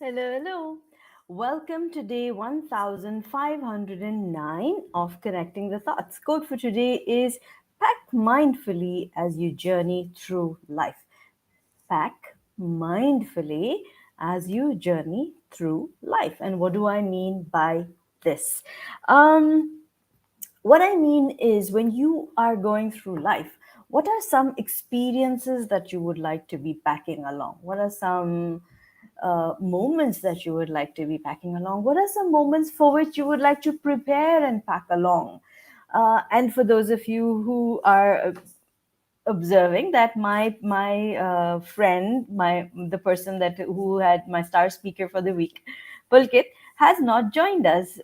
Hello, hello. Welcome to day 1509 of Connecting the Thoughts. Quote for today is pack mindfully as you journey through life. Pack mindfully as you journey through life. And what do I mean by this? What I mean is when you are going through life, what are some experiences that you would like to be packing along? What are some moments that you would like to be packing along? What are some moments for which you would like to prepare and pack along? And for those of you who are observing that my friend, the person that who had my star speaker for the week, Pulkit, has not joined us.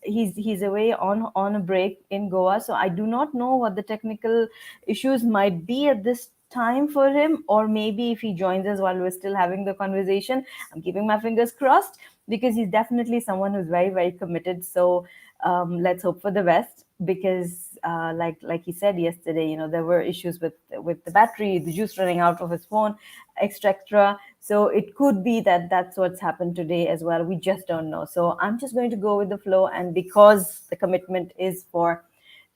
He's away on a break in Goa, so I do not know what the technical issues might be at this time for him, or maybe if he joins us while we're still having the conversation. I'm keeping my fingers crossed because he's definitely someone who's very, very committed. So let's hope for the best, because like he said yesterday, there were issues with the battery, the juice running out of his phone, extra. So it could be that that's what's happened today as well. We just don't know. So I'm just going to go with the flow, and because the commitment is for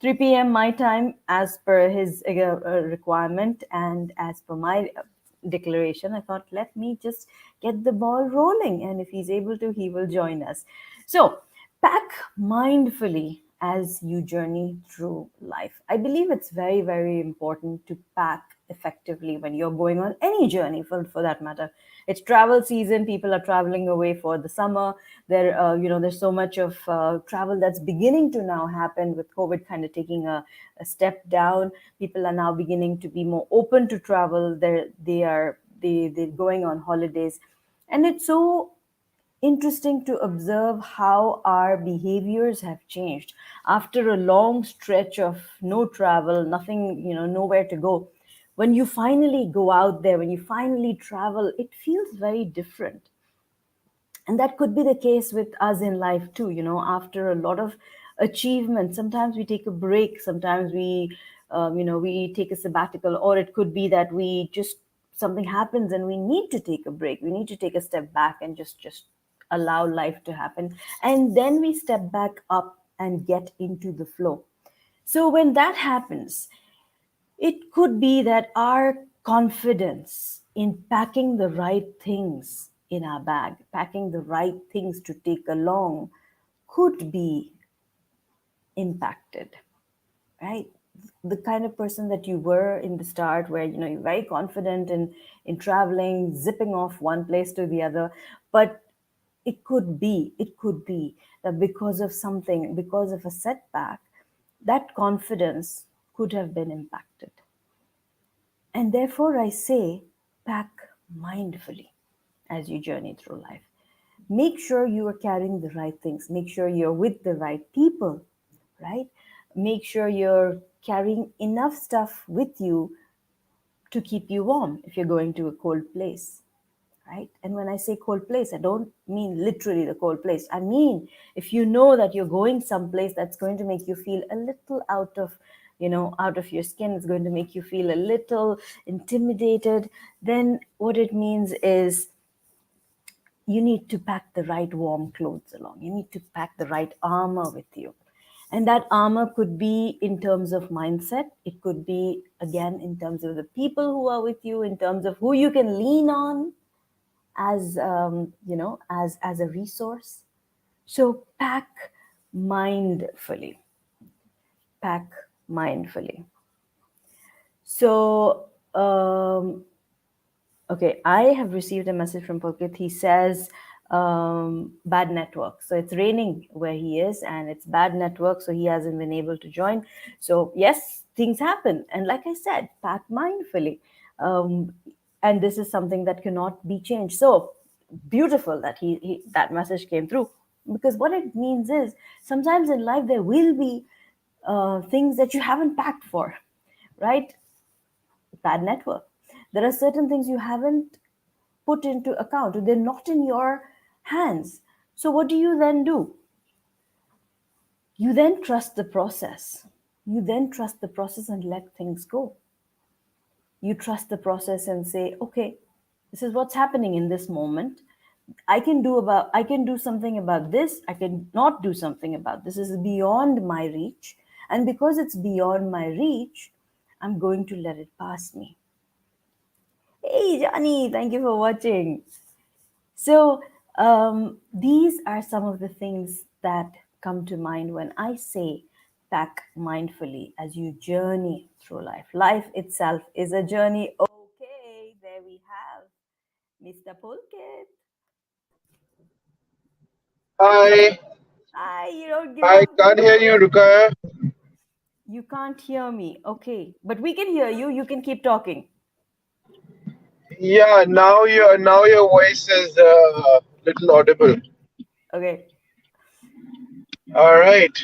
3 p.m. my time, as per his requirement and as per my declaration, I thought, let me just get the ball rolling. And if he's able to, he will join us. So, pack mindfully as you journey through life. I believe it's very, very important to pack effectively when you're going on any journey, for that matter. It's travel season. People are traveling away for the summer. There's so much of travel that's beginning to now happen with COVID kind of taking a step down. People are now beginning to be more open to travel. They're going on holidays, and it's so interesting to observe how our behaviors have changed after a long stretch of no travel, nothing, nowhere to go. When you finally go out there, when you finally travel, it feels very different. And that could be the case with us in life too. After a lot of achievement, sometimes we take a break, sometimes we take a sabbatical, or it could be that we just, something happens and we need to take a break, we need to take a step back and just allow life to happen, and then we step back up and get into the flow. So when that happens, it could be that our confidence in packing the right things in our bag, packing the right things to take along, could be impacted, right? The kind of person that you were in the start, where you're very confident in traveling, zipping off one place to the other, but it could be that because of something, because of a setback, that confidence could have been impacted. And therefore, I say, pack mindfully as you journey through life. Make sure you are carrying the right things. Make sure you're with the right people, right? Make sure you're carrying enough stuff with you to keep you warm if you're going to a cold place, right? And when I say cold place, I don't mean literally the cold place. I mean, if you know that you're going someplace that's going to make you feel a little out of your skin, it's going to make you feel a little intimidated, then what it means is you need to pack the right warm clothes along. You need to pack the right armor with you. And that armor could be in terms of mindset. It could be, again, in terms of the people who are with you, in terms of who you can lean on as a resource. So mindfully pack mindfully. So okay, I have received a message from Pulkit. He says bad network. So it's raining where he is, and it's bad network, so he hasn't been able to join. So yes, things happen, and like I said, pack mindfully. And this is something that cannot be changed. So beautiful that he that message came through, because what it means is sometimes in life there will be things that you haven't packed for, right? Bad network. There are certain things you haven't put into account. They're not in your hands. So what do you then do? You then trust the process. You then trust the process and let things go. You trust the process and say, okay, this is what's happening in this moment. I can do something about this, I can not do something about this is beyond my reach, and because it's beyond my reach, I'm going to let it pass me. Hey Johnny, thank you for watching. So, these are some of the things that come to mind when I say pack mindfully as you journey through life. Life itself is a journey. Okay, there we have Mr. Pulkit. I Hi, you don't give I up. can't hear you, Ruqya. You can't hear me. Okay, but we can hear you. You can keep talking. Yeah, now your voice is little audible. Okay. All right.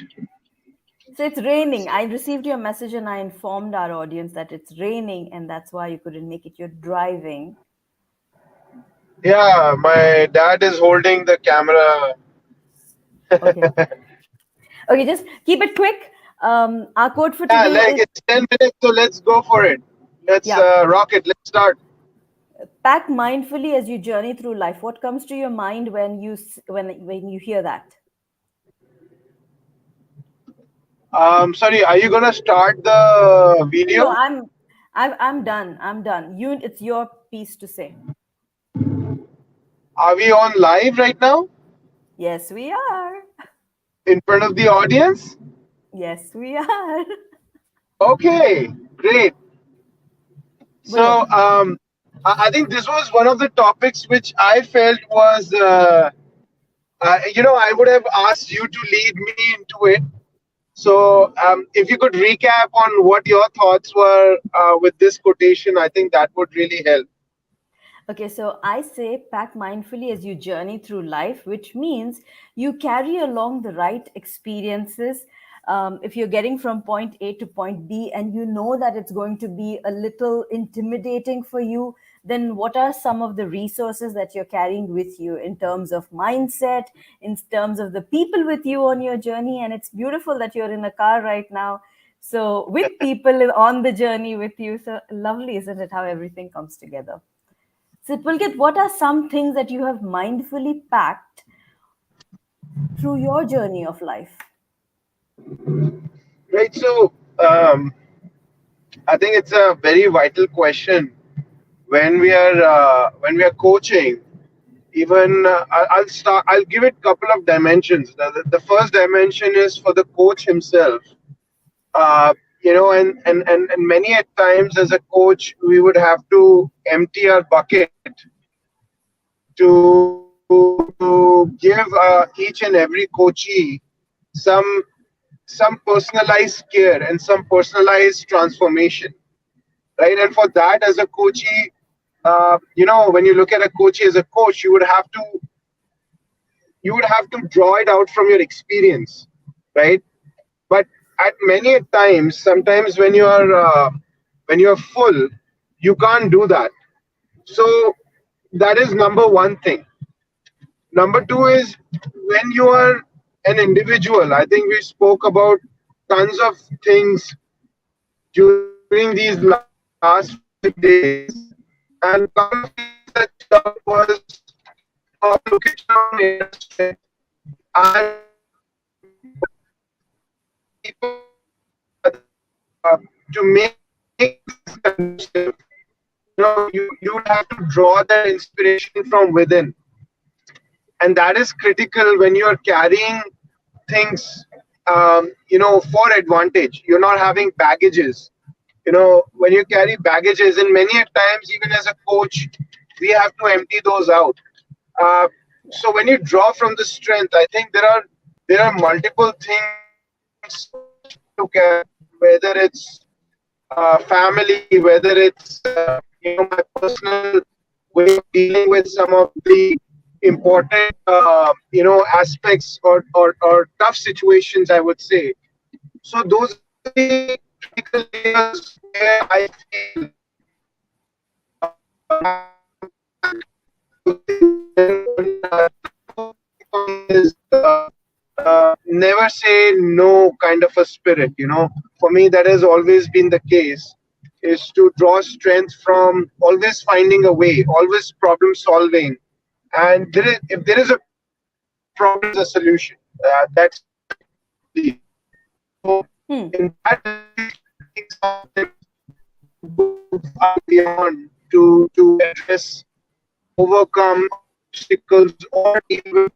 So it's raining. I received your message and I informed our audience that it's raining and that's why you couldn't make it. You're driving. Yeah, my dad is holding the camera. Okay. Okay, just keep it quick. Our quote for Yeah, today like is, it's 10 minutes, so let's go for it. Let's yeah, rock it. Let's start. pack mindfully as you journey through life. What comes to your mind when when you hear that? Sorry, are you gonna start the No, no, video? I'm done. I'm done. You, it's your piece to say. Are we on live right now Yes, we are. in front of the audience? Yes, we are. Okay, great. Bolo. So I think this was one of the topics which I felt was. I would have asked you to lead me into it. So, if you could recap on what your thoughts were with this quotation, I think that would really help. Okay, so I say pack mindfully as you journey through life, which means you carry along the right experiences. If you're getting from point A to point B and you know that it's going to be a little intimidating for you, then what are some of the resources that you're carrying with you in terms of mindset, in terms of the people with you on your journey? And it's beautiful that you're in a car right now. So, with people on the journey with you. So, lovely, isn't it, how everything comes together? So, Pulkit, what are some things that you have mindfully packed through your journey of life? Right. So, I think it's a very vital question when we are coaching. Even I'll start. I'll give it a couple of dimensions. The first dimension is for the coach himself. And many at times as a coach, we would have to empty our bucket to give each and every coachee some some personalized care and some personalized transformation, right? And for that, as a coachee, when you look at a coachee as a coach, you would have to draw it out from your experience, right? But at many times, sometimes when you're full, you can't do that. So that is number one thing. Number two is when you are an individual. I think we spoke about tons of things during these last 5 days, and a couple of things that stood out was location on inner strength and to make things conducive. You would have to draw that inspiration from within, and that is critical when you are carrying things for advantage. You're not having baggages. When you carry baggages, and many a times even as a coach, we have to empty those out. uh, Yeah. so when you draw from the strength, I think there are multiple things which you have to look at, whether it's family, whether it's my personal way of dealing with some of the important aspects or tough situations, I would say. So those are the critical layers where I feel you have to pack those things. And the fourth thing is never say no kind of a spirit. For me, that has always been the case, is to draw strength from always finding a way, always problem solving, And if there is a problem, there is a solution. That's what I believe. So Hmm. in that light, I think some of them go far beyond to address or overcome obstacles or deal with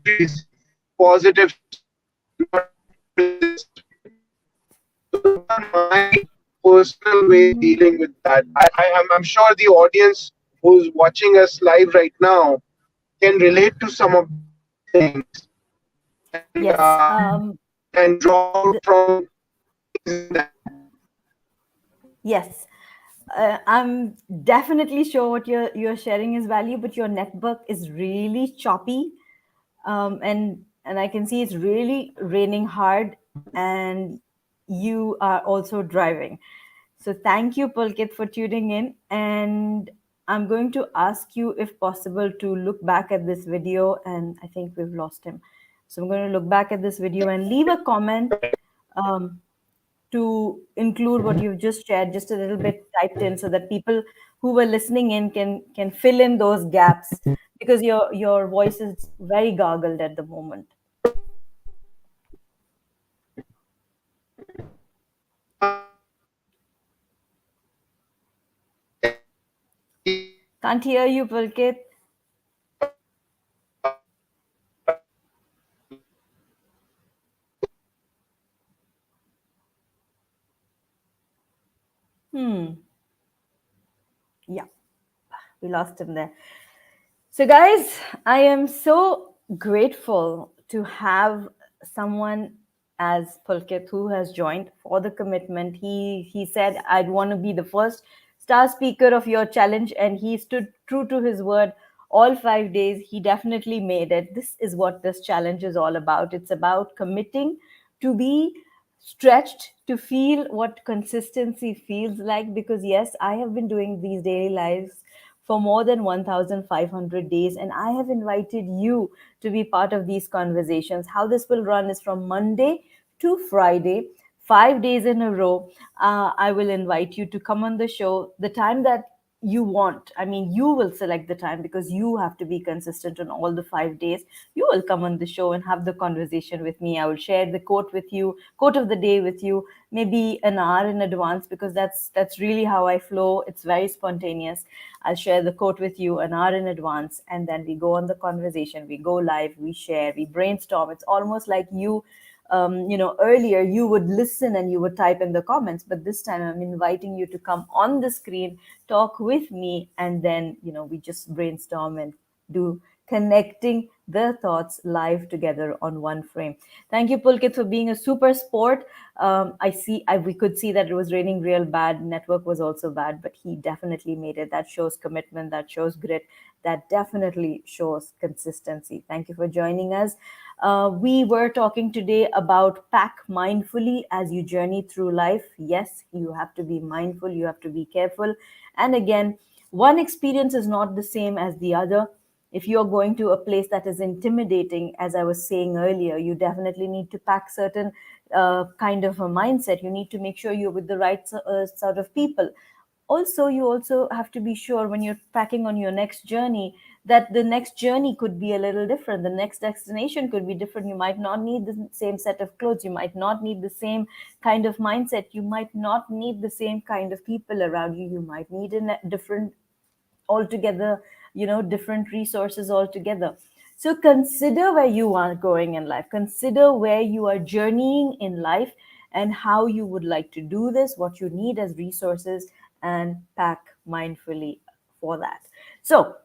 victories, positive steps, not resist victory. So those are my personal way of Mhm. dealing with that. I'm sure the audience who's watching us live right now can relate to some of these things, and Yes. can draw out The, from things in that. yes. I'm definitely sure what you're sharing is value, but your network is really choppy, and I can see it's really raining hard, and you are also driving. So thank you, Pulkit, for tuning in, and I'm going to ask you, if possible, to look back at this video, and I think we've lost him. So I'm going to look back at this video and leave a comment. Um, to include what you've just shared just a little bit typed in, so that people who were listening in can fill in those gaps, because your voice is very gargled at the moment. Can't hear you, Pulkit. Hmm. Yeah, we lost him there. So, guys, I am so grateful to have someone as Pulkit who has joined for the commitment. He said, "I'd want to be the first star speaker of your challenge," and he stood true to his word. All 5 days, he definitely made it. This is what this challenge is all about. It's about committing to be stretched, to feel what consistency feels like. Because yes, I have been doing these daily lives for more than 1500 days, and I have invited you to be part of these conversations. How this will run is from Monday to Friday, 5 days in a row. I will invite you to come on the show the time that you want. I mean, you will select the time, because you have to be consistent on all the 5 days. You will come on the show and have the conversation with me. I will share the quote with you, quote of the day with you, maybe an hour in advance, because that's really how I flow. It's very spontaneous. I'll share the quote with you an hour in advance, and then we go on the conversation. We go live, we share, we brainstorm. It's almost like earlier you would listen and you would type in the comments, but this time I'm inviting you to come on the screen, talk with me, and then we just brainstorm and do connecting the thoughts live together on one frame. Thank you, Pulkit, for being a super sport. We could see that it was raining real bad. Network was also bad, but he definitely made it. That shows commitment. That shows grit. That definitely shows consistency. Thank you for joining us. We were talking today about pack mindfully as you journey through life. Yes, you have to be mindful. You have to be careful. And again, one experience is not the same as the other. If you're going to a place that is intimidating, as I was saying earlier, you definitely need to pack certain kind of a mindset. You need to make sure you're with the right sort of people. Also, you also have to be sure when you're packing on your next journey, that the next journey could be a little different. The next destination could be different. You might not need the same set of clothes. You might not need the same kind of mindset. You might not need the same kind of people around you. You might need a different altogether, different resources altogether. So consider where you are going in life, consider where you are journeying in life, and how you would like to do this, what you need as resources, and pack mindfully for that. So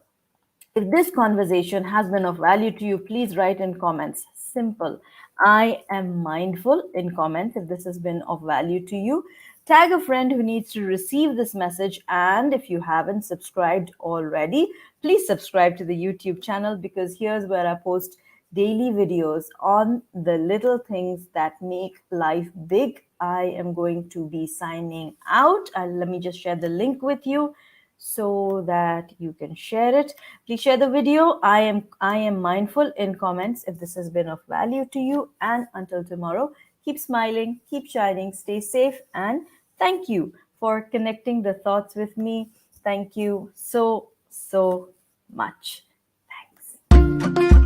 if this conversation has been of value to you, please write in comments. Simple. I am mindful in comments if this has been of value to you. Tag a friend who needs to receive this message. And if you haven't subscribed already, please subscribe to the YouTube channel, because here's where I post daily videos on the little things that make life big. I am going to be signing out. Let me just share the link with you so that you can share it. Please share the video. I am mindful in comments if this has been of value to you. And until tomorrow, keep smiling, keep shining, stay safe, and thank you for connecting the thoughts with me. Thank you so much. Thanks.